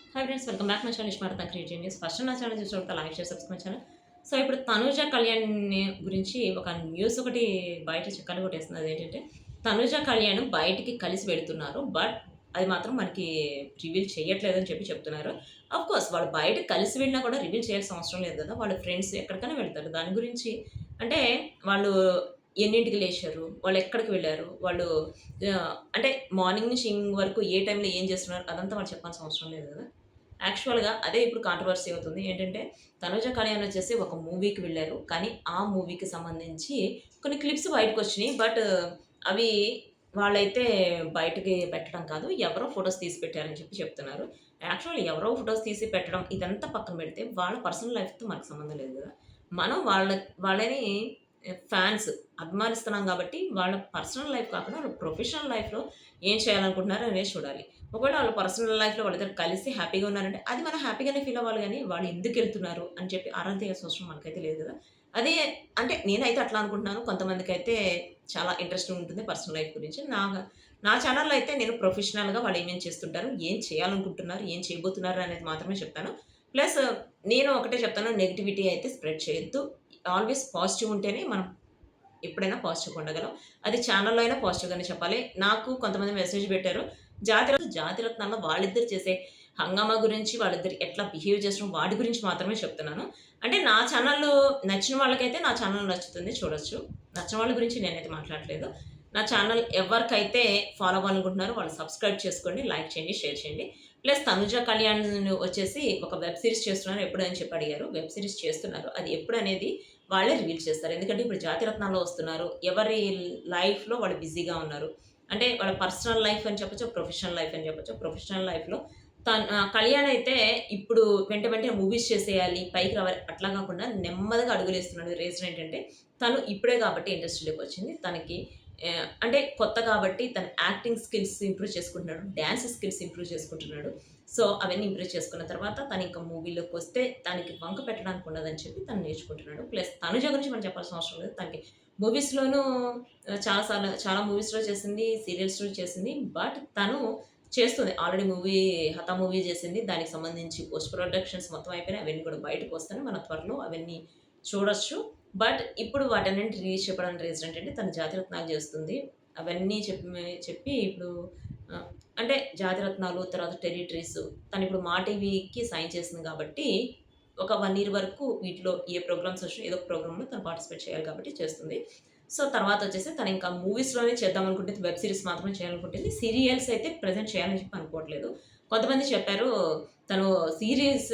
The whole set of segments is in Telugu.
Hi friends, welcome back my channel ఇష్మార్త క్రియేటివ్ న్యూస్. ఫస్ట్ నా ఛానల్ చూసినప్పుడు like share subscribe channel. So ఇప్పుడు తనూజ కళ్యాణ్ గురించి ఒక న్యూస్ ఒకటి బయట చిక్కలు కొట్టేస్తుంది. అదేంటంటే తనూజ కళ్యాణ్ బయటికి కలిసి వెళుతున్నారు. బట్ అది మాత్రం మనకి రివీల్ చేయట్లేదని చెప్తున్నారు. అఫ్ కోర్స్ వాళ్ళు బయటకు కలిసి వెళ్ళినా కూడా రివీల్ చేయాల్సిన అవసరం లేదు కదా. వాళ్ళ ఫ్రెండ్స్ ఎక్కడికైనా వెళ్తారు. దాని గురించి అంటే వాళ్ళు ఎన్నింటికి లేచారు, వాళ్ళు ఎక్కడికి వెళ్ళారు, వాళ్ళు అంటే మార్నింగ్ నుంచి ఈవినింగ్ వరకు ఏ టైంలో ఏం చేస్తున్నారు అదంతా వాళ్ళు చెప్పాల్సిన అవసరం లేదు కదా. యాక్చువల్‌గా అదే ఇప్పుడు కాంట్రవర్సీ అవుతుంది. ఏంటంటే, తనుజ కళ్యాణ్ వచ్చేసి ఒక మూవీకి వెళ్లారు. కానీ ఆ మూవీకి సంబంధించి కొన్ని క్లిప్స్ బయటకొచ్చినియి. బట్ అవి వాళ్ళైతే బయటకి పెట్టడం కాదు. ఎవరో ఫోటోస్ తీసి పెట్టారని చెప్తున్నారు. యాక్చువల్లీ ఎవరో ఫోటోస్ తీసి పెట్టడం ఇదంతా పక్కన పెడితే వాళ్ళ పర్సనల్ లైఫ్‌తో మనకు సంబంధం లేదు గదా. మనం వాళ్ళని ఫ్యాన్స్ అభిమానిస్తున్నాం కాబట్టి వాళ్ళ పర్సనల్ లైఫ్ కాకుండా వాళ్ళ ప్రొఫెషనల్ లైఫ్‌లో ఏం చేయాలనుకుంటున్నారో అనేది చూడాలి. ఒకవేళ వాళ్ళ పర్సనల్ లైఫ్‌లో వాళ్ళిద్దరు కలిసి హ్యాపీగా ఉన్నారంటే, అది మనం హ్యాపీగానే ఫీల్ అవ్వాలి గానీ, వాళ్ళు ఎందుకెళ్తున్నారు అని చెప్పి ఆరా తీయాల్సిన అవసరం మనకైతే లేదు గదా. అదే అంటే నేనైతే అట్లా అనుకుంటున్నాను. కొంతమందికైతే చాలా ఇంట్రెస్టింగ్ ఉంటుంది పర్సనల్ లైఫ్ గురించి. నా ఛానెల్‌లో అయితే నేను ప్రొఫెషనల్‌గా వాళ్ళు ఏమేం చేస్తుంటారు, ఏం చేయాలనుకుంటున్నారు, ఏం చేయబోతున్నారు అనేది మాత్రమే చెప్తాను. ప్లస్ నేను ఒకటే చెప్తాను, నెగటివిటీ అయితే స్ప్రెడ్ చేయొద్దు. ఆల్వేస్ పాజిటివ్ ఉంటేనే మనం ఎప్పుడైనా పాజిటివ్‌గా ఉండగలం. అది ఛానెల్‌లో అయినా పాజిటివ్‌గానే చెప్పాలి. నాకు కొంతమంది మెసేజ్ పెట్టారు. జాతిరత్నాల్లో వాళ్ళిద్దరు చేసే హంగామా గురించి, వాళ్ళిద్దరు ఎట్లా బిహేవ్ చేస్తున్నారో వాటి గురించి మాత్రమే చెప్తున్నాను. అంటే నా ఛానెల్‌లో నచ్చిన వాళ్ళకైతే నా ఛానెల్ నచ్చుతుంది, చూడొచ్చు. నచ్చని వాళ్ళ గురించి నేనైతే మాట్లాడట్లేదు. నా ఛానెల్ ఎవరికైతే ఫాలో అవ్వాలనుకుంటున్నారో వాళ్ళు సబ్స్క్రైబ్ చేసుకోండి, లైక్ చేయండి, షేర్ చేయండి. ప్లస్ తనుజ కళ్యాణ్ వచ్చేసి ఒక వెబ్ సీరీస్ చేస్తున్నారు. ఎప్పుడని చెప్పి అడిగారు. వెబ్ సీరీస్ చేస్తున్నారు. అది ఎప్పుడనేది వాళ్ళే రివీల్ చేస్తారు. ఎందుకంటే ఇప్పుడు జాతిరత్నాల్లో వస్తున్నారు. ఎవరి లైఫ్‌లో వాళ్ళు బిజీగా ఉన్నారు. అంటే వాళ్ళ పర్సనల్ లైఫ్ అని చెప్పొచ్చు, ప్రొఫెషనల్ లైఫ్ అని చెప్పొచ్చు. ప్రొఫెషనల్ లైఫ్‌లో కళ్యాణ్ అయితే ఇప్పుడు వెంటనే మూవీస్ చేసేయాలి, పైకి రావాలి అట్లా కాకుండా నెమ్మదిగా అడుగులేస్తున్నాడు. రీజన్ ఏంటంటే తను ఇప్పుడే కాబట్టి ఇండస్ట్రీలోకి వచ్చింది. తనకి అంటే కొత్త కాబట్టి తన యాక్టింగ్ స్కిల్స్ ఇంప్రూవ్ చేసుకుంటున్నాడు. డాన్స్ స్కిల్స్ ఇంప్రూవ్ చేసుకుంటున్నాడు. సో, అవన్నీ ఇంప్రూవ్ చేసుకున్న తర్వాత తను ఇంకా మూవీలోకొస్తే తనకి వంక పెట్టడానికి ఉండదని చెప్పి తను నేర్చుకుంటున్నాడు. ప్లస్ తనుజ గురించి మనం చెప్పాల్సిన అవసరం లేదు. తనకి మూవీస్‌లోనూ చాలా మూవీస్‌లో చేసింది, సీరియల్స్‌లో చేసింది. బట్ తను చేస్తుంది. ఆల్రెడీ హతా మూవీ చేసింది. దానికి సంబంధించి పోస్ట్ ప్రొడక్షన్స్ మొత్తం అయిపోయినాయి. అవన్నీ కూడా బయటకొస్తాయి. మనం త్వరలో అవన్నీ చూడొచ్చు. బట్ ఇప్పుడు వాటన్నిటిని రిలీజ్ చెప్పడానికి రీజన్ ఏంటంటే తను జాతిరత్నాలు చేస్తుంది. అవన్నీ చెప్పి ఇప్పుడు అంటే జాతిరత్నాలు తర్వాత టెర్రిటరీస్ తనిప్పుడు మా టీవీకి సైన్ చేసింది కాబట్టి ఒక 1 ఇయర్ వరకు వీటిలో ఏ ప్రోగ్రామ్స్ వచ్చినా ఏదో ఒక ప్రోగ్రామ్‌లో తను పార్టిసిపేట్ చేయాలి కాబట్టి చేస్తుంది. సో, తర్వాతొచ్చేసి తనింకా మూవీస్‌లోనే చేద్దామనుకుంటుంది. వెబ్ సీరీస్ మాత్రమే చేయాలనుకుంటుంది. సీరియల్స్ అయితే ప్రెజెంట్ చేయాలని చెప్పి అనుకోవట్లేదు. కొంతమంది చెప్పారు తను సీరీస్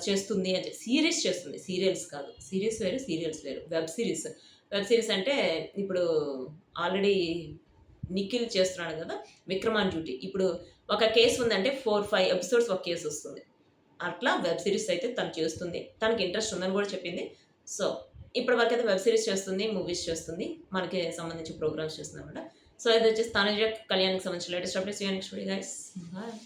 చేస్తుంది అని సీరీస్ చేస్తుంది. సీరియల్స్ కాదు. సీరీస్ వేరు, సీరియల్స్ వేరు. Web series. వెబ్ సీరీస్ అంటే ఇప్పుడు ఆల్రెడీ నిఖిల్ చేస్తున్నాడు గదా. 'Vikram on duty'. ఇప్పుడు ఒక కేస్ ఉందంటే 4, 5 ఎపిసోడ్స్ ఒక కేస్ వస్తుంది. అట్లా వెబ్ సీరీస్ అయితే తను చేస్తుంది. తనకి ఇంట్రెస్ట్ ఉందని గూడా చెప్పింది. సో, ఇప్పటి వరకైతే వెబ్ సీరీస్ చేస్తుంది, మూవీస్ చేస్తుంది. మనకి సంబంధించి ప్రోగ్రామ్స్ చేస్తుందనమాట. సో, ఇదొచ్చేసి తనుజ కళ్యాణ్‌కి సంబంధించిన latest updates. See you next video guys. Bye.